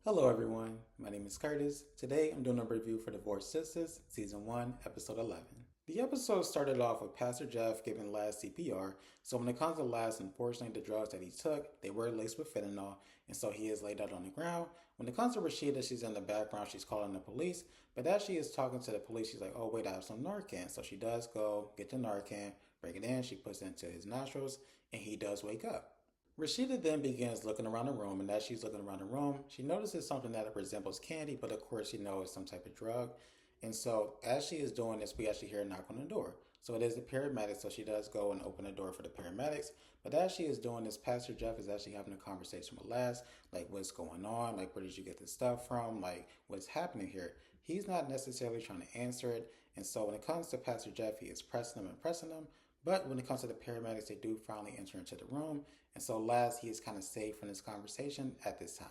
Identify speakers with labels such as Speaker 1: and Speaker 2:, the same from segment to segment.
Speaker 1: Hello everyone, my name is Curtis. Today I'm doing a review for Divorced Sistas, Season 1, Episode 11. The episode started off with Pastor Jeff giving Laz CPR, so when it comes to Laz, unfortunately the drugs that he took, they were laced with fentanyl, and so he is laid out on the ground. When it comes to Rashida, she's in the background, she's calling the police, but as she is talking to the police, she's like, oh wait, I have some Narcan. So she does go get the Narcan, bring it in, she puts it into his nostrils, and he does wake up. Rashida then begins looking around the room, and as she's looking around the room, she notices something that resembles candy, but of course, it's some type of drug. And so, as she is doing this, we actually hear a knock on the door. So, it is the paramedics, so she does go and open the door for the paramedics. But as she is doing this, Pastor Jeff is actually having a conversation with Laz, like, what's going on? Like, where did you get this stuff from? Like, what's happening here? He's not necessarily trying to answer it. And so, when it comes to Pastor Jeff, he is pressing him and pressing him. But when it comes to the paramedics, they do finally enter into the room. And so Laz, he is kind of safe from this conversation at this time.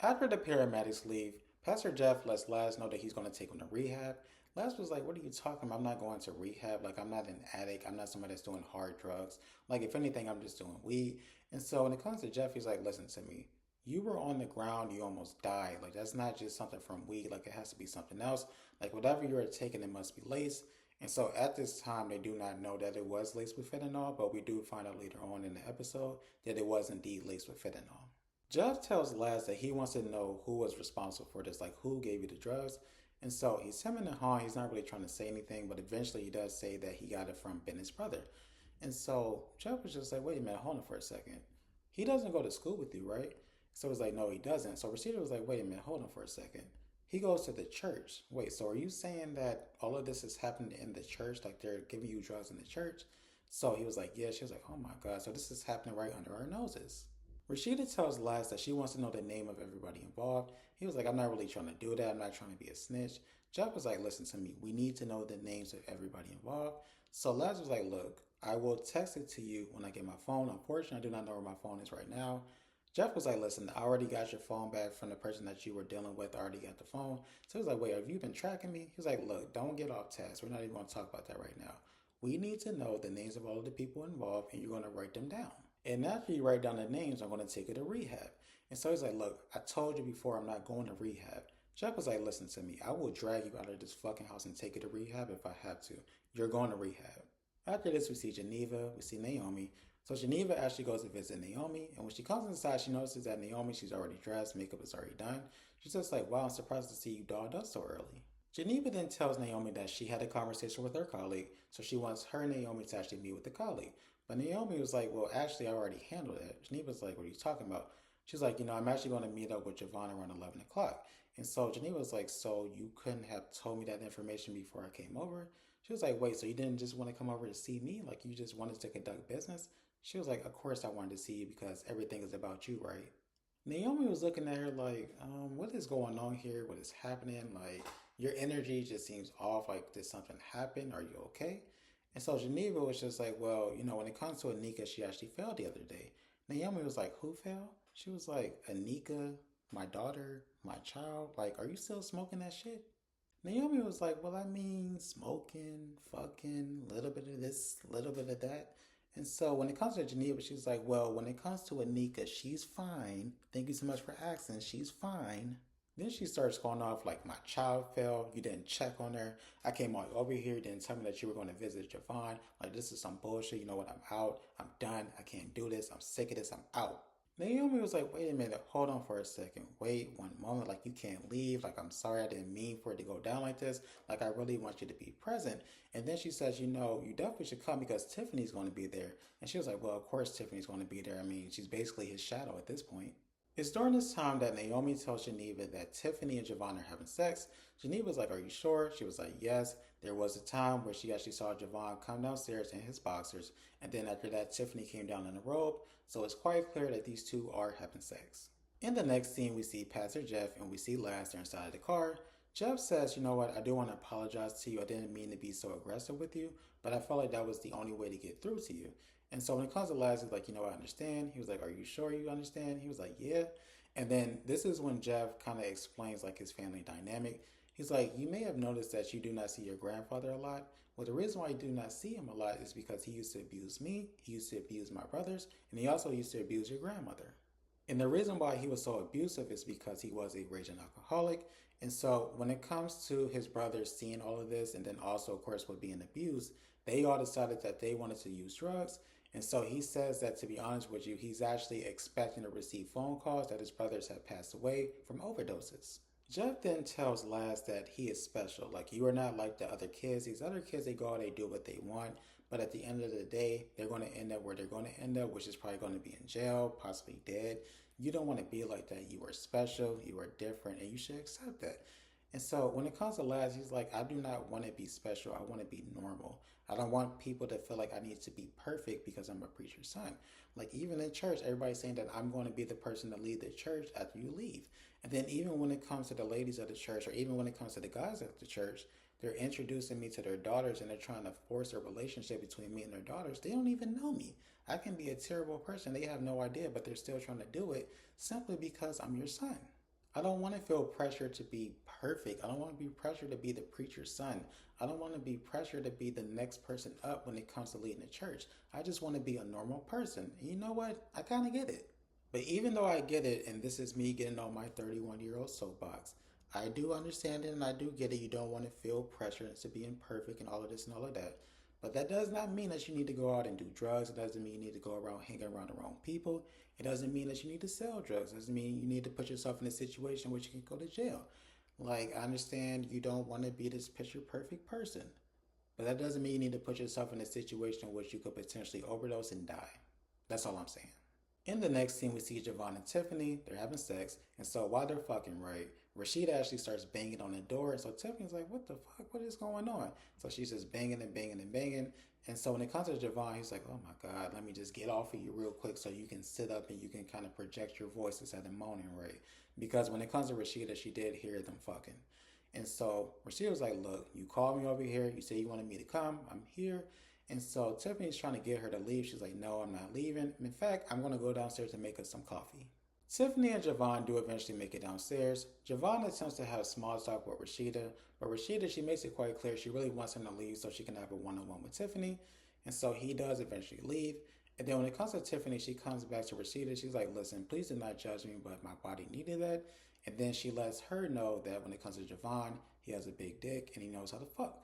Speaker 1: After the paramedics leave, Pastor Jeff lets Laz know that he's going to take him to rehab. Laz was like, what are you talking about? I'm not going to rehab. Like, I'm not an addict. I'm not somebody that's doing hard drugs. Like, if anything, I'm just doing weed. And so when it comes to Jeff, he's like, listen to me. You were on the ground. You almost died. Like, that's not just something from weed. Like, it has to be something else. Like, whatever you are taking, it must be laced. And so at this time, they do not know that it was laced with fentanyl, but we do find out later on in the episode that it was indeed laced with fentanyl. Jeff tells Laz that he wants to know who was responsible for this, like who gave you the drugs. And so he's hemming and hawing. He's not really trying to say anything, but eventually he does say that he got it from Bennett's brother. And so Jeff was just like, wait a minute, hold on for a second. He doesn't go to school with you, right? So he's like, no, he doesn't. So Rashida was like, wait a minute, hold on for a second. He goes to the church. Wait, so are you saying that all of this has happened in the church? Like they're giving you drugs in the church? So he was like, yeah. She was like, oh my God. So this is happening right under our noses. Rashida tells Laz that she wants to know the name of everybody involved. He was like, I'm not really trying to do that. I'm not trying to be a snitch. Jeff was like, listen to me. We need to know the names of everybody involved. So Laz was like, look, I will text it to you when I get my phone. Unfortunately, I do not know where my phone is right now. Jeff was like, listen, I already got your phone back from the person that you were dealing with. I already got the phone. So he was like, wait, have you been tracking me? He was like, look, don't get off task. We're not even going to talk about that right now. We need to know the names of all of the people involved, and you're going to write them down. And after you write down the names, I'm going to take you to rehab. And so he's like, look, I told you before I'm not going to rehab. Jeff was like, listen to me. I will drag you out of this fucking house and take you to rehab if I have to. You're going to rehab. After this, we see Geneva, we see Naomi. So Geneva actually goes to visit Naomi, and when she comes inside, she notices that Naomi, she's already dressed, makeup is already done. She's just like, wow, I'm surprised to see you dolled up so early. Geneva then tells Naomi that she had a conversation with her colleague, so she wants her and Naomi to actually meet with the colleague. But Naomi was like, well, actually, I already handled it. Geneva's like, what are you talking about? She's like, I'm actually going to meet up with Javon around 11 o'clock. And so Geneva was like, so you couldn't have told me that information before I came over? She was like, wait, so you didn't just want to come over to see me? Like you just wanted to conduct business? She was like, of course I wanted to see you because everything is about you, right? Naomi was looking at her like, what is going on here? What is happening? Like, your energy just seems off. Like, did something happen? Are you okay? And so Geneva was just like, well, when it comes to Anika, she actually fell the other day. Naomi was like, who fell? She was like, Anika, my daughter, my child. Like, are you still smoking that shit? Naomi was like, well, I mean, smoking, fucking, little bit of this, little bit of that. And so when it comes to Geneva, she's like, well, when it comes to Anika, she's fine. Thank you so much for asking. She's fine. Then she starts going off like, my child fell. You didn't check on her. I came all over here. You didn't tell me that you were going to visit Javon. Like, this is some bullshit. You know what? I'm out. I'm done. I can't do this. I'm sick of this. I'm out. Naomi was like, wait a minute, hold on for a second. Wait one moment. Like, you can't leave. Like, I'm sorry, I didn't mean for it to go down like this. Like, I really want you to be present. And then she says, you definitely should come because Tiffany's going to be there. And she was like, well, of course Tiffany's going to be there. I mean, she's basically his shadow at this point. It's during this time that Naomi tells Geneva that Tiffany and Javon are having sex. Geneva's like, are you sure? She was like, yes. There was a time where she actually saw Javon come downstairs in his boxers. And then after that, Tiffany came down in a robe. So it's quite clear that these two are having sex. In the next scene, we see Pastor Jeff and we see Laz inside of the car. Jeff says, you know what, I do want to apologize to you. I didn't mean to be so aggressive with you, but I felt like that was the only way to get through to you. And so when it comes to Laz, he's like, I understand. He was like, are you sure you understand? He was like, yeah. And then this is when Jeff kind of explains like his family dynamic. He's like, you may have noticed that you do not see your grandfather a lot. Well, the reason why you do not see him a lot is because he used to abuse me, he used to abuse my brothers, and he also used to abuse your grandmother. And the reason why he was so abusive is because he was a raging alcoholic. And so when it comes to his brothers seeing all of this, and then also, of course, with being abused, they all decided that they wanted to use drugs. And so he says that, to be honest with you, he's actually expecting to receive phone calls that his brothers have passed away from overdoses. Jeff then tells Laz that he is special. Like, you are not like the other kids. These other kids, they go out, they do what they want. But at the end of the day, they're going to end up where they're going to end up, which is probably going to be in jail, possibly dead. You don't want to be like that. You are special, you are different, and you should accept that. And so when it comes to Laz, he's like, I do not want to be special. I want to be normal. I don't want people to feel like I need to be perfect because I'm a preacher's son. Like, even in church, everybody's saying that I'm going to be the person to lead the church after you leave. And then even when it comes to the ladies of the church, or even when it comes to the guys at the church, they're introducing me to their daughters and they're trying to force a relationship between me and their daughters. They don't even know me. I can be a terrible person. They have no idea, but they're still trying to do it simply because I'm your son. I don't want to feel pressure to be perfect. I don't want to be pressured to be the preacher's son. I don't want to be pressured to be the next person up when it comes to leading the church. I just want to be a normal person. And you know what? I kind of get it. But even though I get it, and this is me getting on my 31-year-old soapbox, I do understand it and I do get it. You don't want to feel pressure into being perfect and all of this and all of that. But that does not mean that you need to go out and do drugs. It doesn't mean you need to go around hanging around the wrong people. It doesn't mean that you need to sell drugs. It doesn't mean you need to put yourself in a situation where you can go to jail. Like, I understand you don't want to be this picture perfect person. But that doesn't mean you need to put yourself in a situation in which you could potentially overdose and die. That's all I'm saying. In the next scene, we see Javon and Tiffany. They're having sex. And so while they're fucking, right, Rashida actually starts banging on the door. And so Tiffany's like, what the fuck? What is going on? So she's just banging and banging and banging. And so when it comes to Javon, he's like, oh my God, let me just get off of you real quick so you can sit up and you can kind of project your voice instead of moaning, right? Because when it comes to Rashida, she did hear them fucking. And so Rashida was like, look, you called me over here. You said you wanted me to come. I'm here. And so Tiffany's trying to get her to leave. She's like, no, I'm not leaving. In fact, I'm going to go downstairs and make us some coffee. Tiffany and Javon do eventually make it downstairs. Javon attempts to have small talk with Rashida, but Rashida, she makes it quite clear she really wants him to leave so she can have a one-on-one with Tiffany. And so he does eventually leave. And then when it comes to Tiffany, she comes back to Rashida. She's like, listen, please do not judge me, but my body needed that. And then she lets her know that when it comes to Javon, he has a big dick and he knows how to fuck.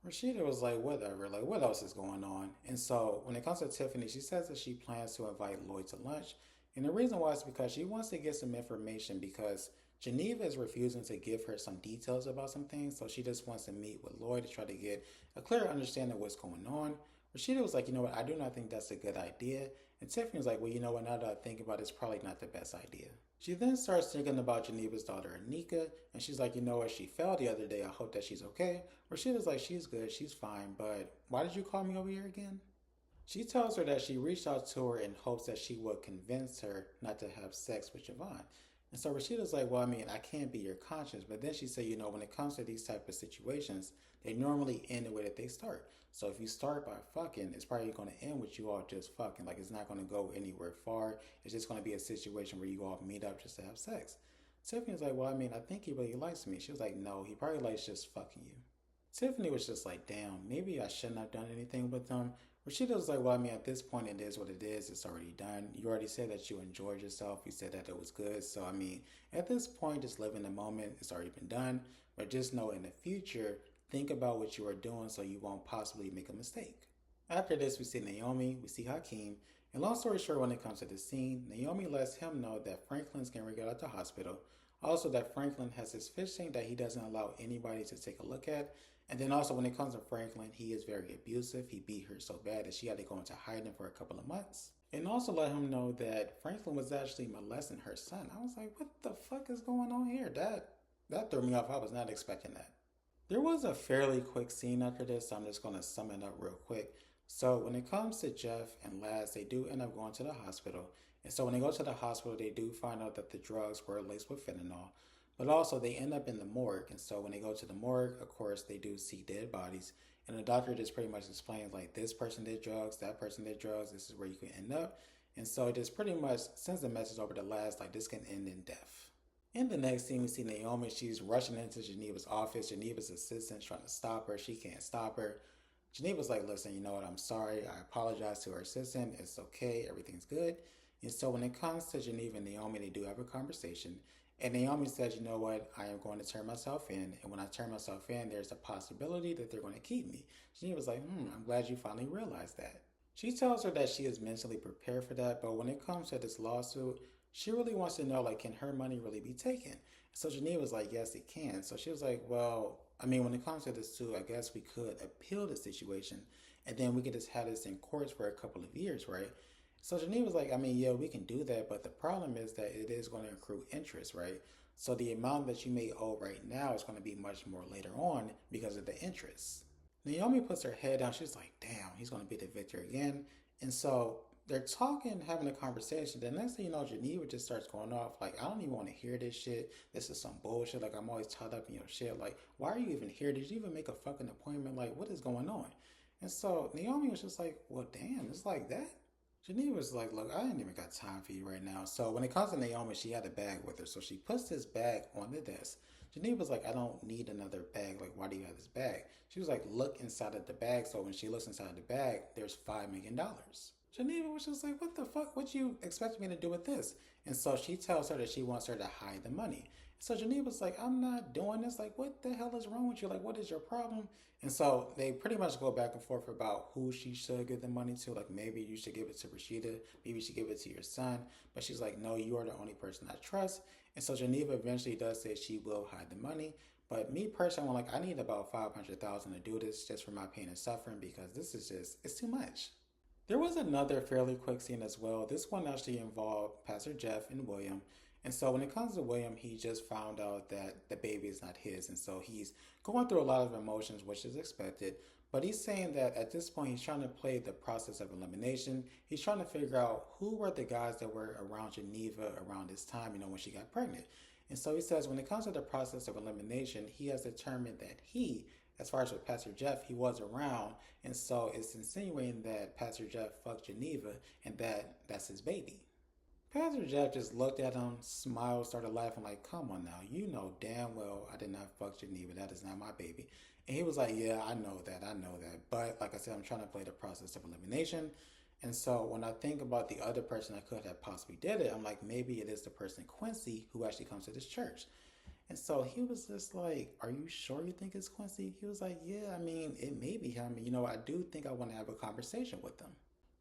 Speaker 1: Rashida was like, whatever, like, what else is going on? And so when it comes to Tiffany, she says that she plans to invite Lloyd to lunch. And the reason why is because she wants to get some information because Geneva is refusing to give her some details about some things. So she just wants to meet with Lloyd to try to get a clearer understanding of what's going on. Rashida was like, you know what, I do not think that's a good idea. And Tiffany was like, well, you know what, now that I think about it, it's probably not the best idea. She then starts thinking about Geneva's daughter, Anika, and she's like, you know what, she fell the other day. I hope that she's okay. Rashida's like, she's good, she's fine, but why did you call me over here again? She tells her that she reached out to her in hopes that she would convince her not to have sex with Javon. And so Rashida's like, well, I mean, I can't be your conscience. But then she said, you know, when it comes to these type of situations, they normally end the way that they start. So if you start by fucking, it's probably going to end with you all just fucking. Like, it's not going to go anywhere far. It's just going to be a situation where you all meet up just to have sex. Tiffany's like, well, I mean, I think he really likes me. She was like, no, he probably likes just fucking you. Tiffany was just like, damn, maybe I shouldn't have done anything with them. Rashida was like, well, I mean, at this point, it is what it is. It's already done. You already said that you enjoyed yourself. You said that it was good. So, I mean, at this point, just live in the moment. It's already been done. But just know in the future, think about what you are doing so you won't possibly make a mistake. After this, we see Naomi, we see Hakeem. And long story short, when it comes to this scene, Naomi lets him know that Franklin's getting ready to get out the hospital. Also, that Franklin has this fish tank that he doesn't allow anybody to take a look at. And then also when it comes to Franklin, he is very abusive. He beat her so bad that she had to go into hiding for a couple of months. And also let him know that Franklin was actually molesting her son. I was like, what the fuck is going on here? That threw me off. I was not expecting that. There was a fairly quick scene after this, so I'm just going to sum it up real quick. So when it comes to Jeff and Laz, they do end up going to the hospital. And so when they go to the hospital, they do find out that the drugs were laced with fentanyl. But also, they end up in the morgue. And so when they go to the morgue, of course, they do see dead bodies. And the doctor just pretty much explains, like, this person did drugs, that person did drugs, this is where you can end up. And so it just pretty much sends the message over to Laz, like, this can end in death. In the next scene, we see Naomi. She's rushing into Geneva's office. Geneva's assistant trying to stop her. She can't stop her. Geneva's like, listen, you know what? I'm sorry. I apologize to her assistant. It's okay. Everything's good. And so when it comes to Geneva and Naomi, they do have a conversation. And Naomi says, you know what, I am going to turn myself in. And when I turn myself in, there's a possibility that they're going to keep me. Geneva's like, I'm glad you finally realized that. She tells her that she is mentally prepared for that, but when it comes to this lawsuit, she really wants to know, like, can her money really be taken? So Geneva's like, yes, it can. So she was like, well, I mean, when it comes to this too, I guess we could appeal the situation and then we could just have this in courts for a couple of years, right? So Geneva's like, I mean, yeah, we can do that, but the problem is that it is going to accrue interest, right? So the amount that you may owe right now is going to be much more later on because of the interest. Naomi puts her head down. She's like, damn, he's going to be the victor again. And so they're talking, having a conversation. The next thing you know, Geneva just starts going off. Like, I don't even want to hear this shit. This is some bullshit. Like, I'm always tied up in your shit. Like, why are you even here? Did you even make a fucking appointment? Like, what is going on? And so Naomi was just like, well, damn, it's like that. Geneva was like, look, I ain't even got time for you right now. So when it comes to Naomi, she had a bag with her. So she puts this bag on the desk. Geneva was like, I don't need another bag. Like, why do you have this bag? She was like, look inside of the bag. So when she looks inside the bag, there's $5 million. Geneva was just like, what the fuck? What you expect me to do with this? And so she tells her that she wants her to hide the money. So Geneva's like, I'm not doing this. Like, what the hell is wrong with you? Like, what is your problem? And so they pretty much go back and forth about who she should give the money to. Like, maybe you should give it to Rashida. Maybe you should give it to your son. But she's like, no, you are the only person I trust. And so Geneva eventually does say she will hide the money. But me personally, I'm like, I need about $500,000 to do this just for my pain and suffering because this is just, it's too much. There was another fairly quick scene as well. This one actually involved Pastor Jeff and William. And so when it comes to William, he just found out that the baby is not his. And so he's going through a lot of emotions, which is expected. But he's saying that at this point, he's trying to play the process of elimination. He's trying to figure out who were the guys that were around Geneva around this time, when she got pregnant. And so he says when it comes to the process of elimination, he has determined that as far as with Pastor Jeff, he was around. And so it's insinuating that Pastor Jeff fucked Geneva and that's his baby. Pastor Jeff just looked at him, smiled, started laughing like, come on now, you know damn well I did not fuck Geneva. That is not my baby. And he was like, yeah, I know that. But like I said, I'm trying to play the process of elimination. And so when I think about the other person that could have possibly did it, I'm like, maybe it is the person Quincy who actually comes to this church. And so he was just like, are you sure you think it's Quincy? He was like, yeah, I mean, it may be him. I do think I want to have a conversation with him.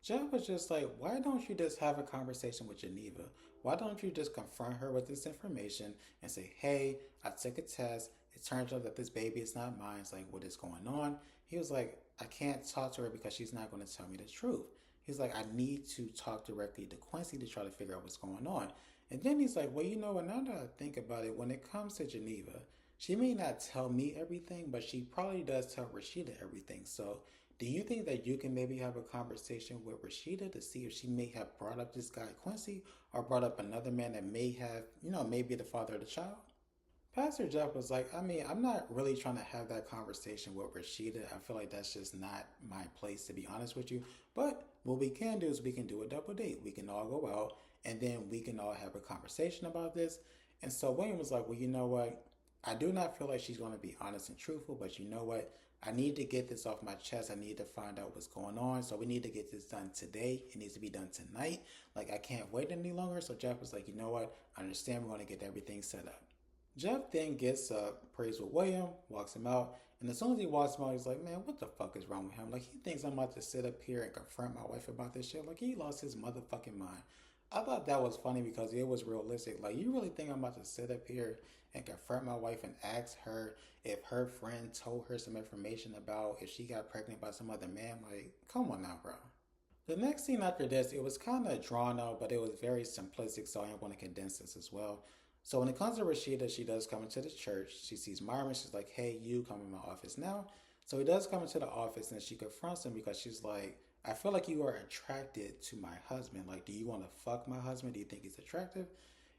Speaker 1: Jeff was just like, why don't you just have a conversation with Geneva? Why don't you just confront her with this information and say, hey, I took a test. It turns out that this baby is not mine. It's like, what is going on? He was like, I can't talk to her because she's not going to tell me the truth. He's like, I need to talk directly to Quincy to try to figure out what's going on. And then he's like, well, now that I think about it, when it comes to Geneva, she may not tell me everything, but she probably does tell Rashida everything. So do you think that you can maybe have a conversation with Rashida to see if she may have brought up this guy Quincy or brought up another man that may have, maybe the father of the child? Pastor Jeff was like, I mean, I'm not really trying to have that conversation with Rashida. I feel like that's just not my place, to be honest with you. But what we can do is we can do a double date. We can all go out and then we can all have a conversation about this. And so William was like, well, you know what? I do not feel like she's going to be honest and truthful, but you know what? I need to get this off my chest. I need to find out what's going on. So we need to get this done today. It needs to be done tonight. Like, I can't wait any longer. So Jeff was like, you know what? I understand we're going to get everything set up. Jeff then gets up, prays with William, walks him out, and as soon as he walks him out, he's like, man, what the fuck is wrong with him? Like, he thinks I'm about to sit up here and confront my wife about this shit. Like, he lost his motherfucking mind. I thought that was funny because it was realistic. Like, you really think I'm about to sit up here and confront my wife and ask her if her friend told her some information about if she got pregnant by some other man? Like, come on now, bro. The next scene after this, it was kind of drawn out, but it was very simplistic, so I am going to condense this as well. So when it comes to Rashida, she does come into the church. She sees Myron. She's like, hey, you come in my office now. So he does come into the office and she confronts him because she's like, I feel like you are attracted to my husband. Like, do you want to fuck my husband? Do you think he's attractive?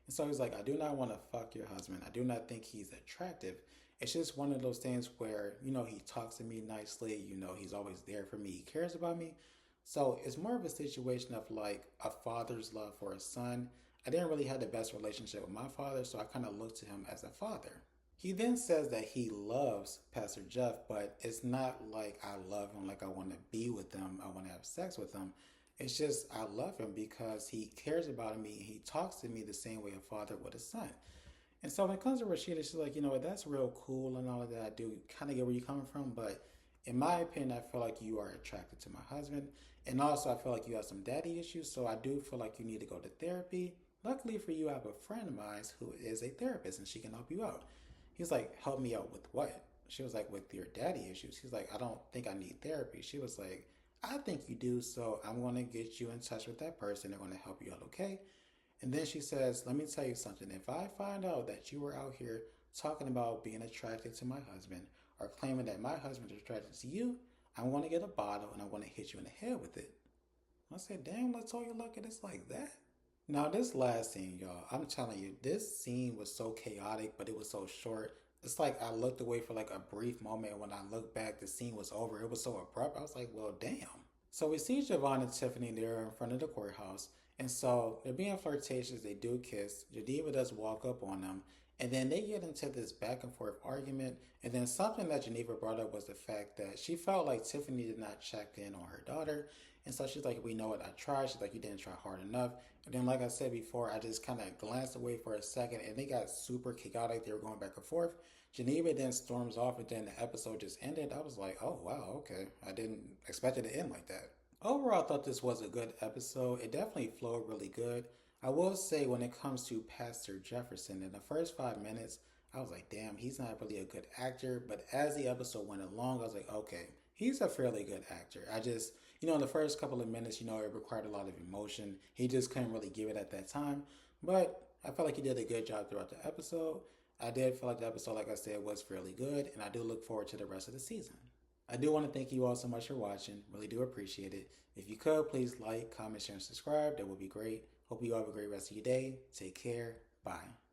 Speaker 1: And so he's like, I do not want to fuck your husband. I do not think he's attractive. It's just one of those things where, he talks to me nicely. He's always there for me. He cares about me. So it's more of a situation of like a father's love for a son. I didn't really have the best relationship with my father, so I kind of looked to him as a father. He then says that he loves Pastor Jeff, but it's not like I love him, like I want to be with him, I want to have sex with him. It's just, I love him because he cares about me. He talks to me the same way a father would a son. And so when it comes to Rashida, she's like, you know what, that's real cool and all of that. I do kind of get where you're coming from, but in my opinion, I feel like you are attracted to my husband. And also, I feel like you have some daddy issues, so I do feel like you need to go to therapy. Luckily for you, I have a friend of mine who is a therapist and she can help you out. He's like, help me out with what? She was like, with your daddy issues. He's like, I don't think I need therapy. She was like, I think you do, so I'm going to get you in touch with that person. They're going to help you out, okay? And then she says, let me tell you something. If I find out that you were out here talking about being attracted to my husband or claiming that my husband is attracted to you, I'm going to get a bottle and I'm going to hit you in the head with it. I said, damn, let's all you look at this like that. Now, this last scene, y'all, I'm telling you, this scene was so chaotic, but it was so short. It's like I looked away for like a brief moment, and when I looked back, the scene was over. It was so abrupt. I was like, well, damn. So we see Javon and Tiffany there in front of the courthouse. And so they're being flirtatious. They do kiss. Geneva does walk up on them. And then they get into this back and forth argument. And then something that Geneva brought up was the fact that she felt like Tiffany did not check in on her daughter. And so she's like, we know what I tried. She's like, you didn't try hard enough. And then, like I said before, I just kind of glanced away for a second and they got super chaotic. They were going back and forth. Geneva then storms off and then the episode just ended. I was like, oh, wow, okay. I didn't expect it to end like that. Overall, I thought this was a good episode. It definitely flowed really good. I will say, when it comes to Pastor Jefferson, in the first 5 minutes, I was like, damn, he's not really a good actor. But as the episode went along, I was like, okay, he's a fairly good actor. I just, in the first couple of minutes, it required a lot of emotion. He just couldn't really give it at that time. But I felt like he did a good job throughout the episode. I did feel like the episode, like I said, was fairly good. And I do look forward to the rest of the season. I do want to thank you all so much for watching. Really do appreciate it. If you could, please like, comment, share, and subscribe. That would be great. Hope you all have a great rest of your day. Take care. Bye.